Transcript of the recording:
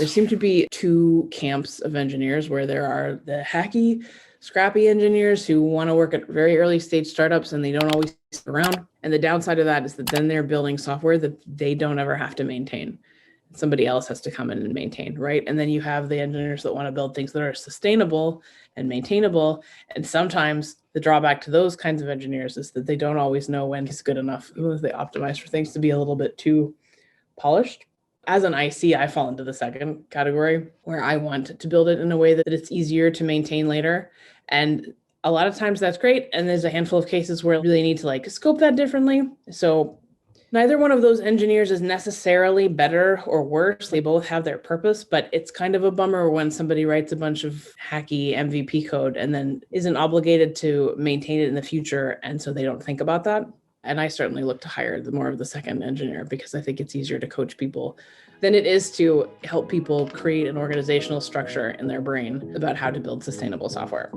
There seem to be two camps of engineers where there are the hacky, scrappy engineers who want to work at very early stage startups and they don't always stick around. And the downside of that is that then they're building software that they don't ever have to maintain. Somebody else has to come in and maintain, right? And then you have the engineers that want to build things that are sustainable and maintainable. And sometimes the drawback to those kinds of engineers is that they don't always know when it's good enough. They optimize for things to be a little bit too polished. As an IC, I fall into the second category where I want to build it in a way that it's easier to maintain later. And a lot of times that's great. And there's a handful of cases where I really need to scope that differently. So neither one of those engineers is necessarily better or worse. They both have their purpose, but it's kind of a bummer when somebody writes a bunch of hacky MVP code and then isn't obligated to maintain it in the future. And so they don't think about that. And I certainly look to hire more of the second engineer because I think it's easier to coach people than it is to help people create an organizational structure in their brain about how to build sustainable software.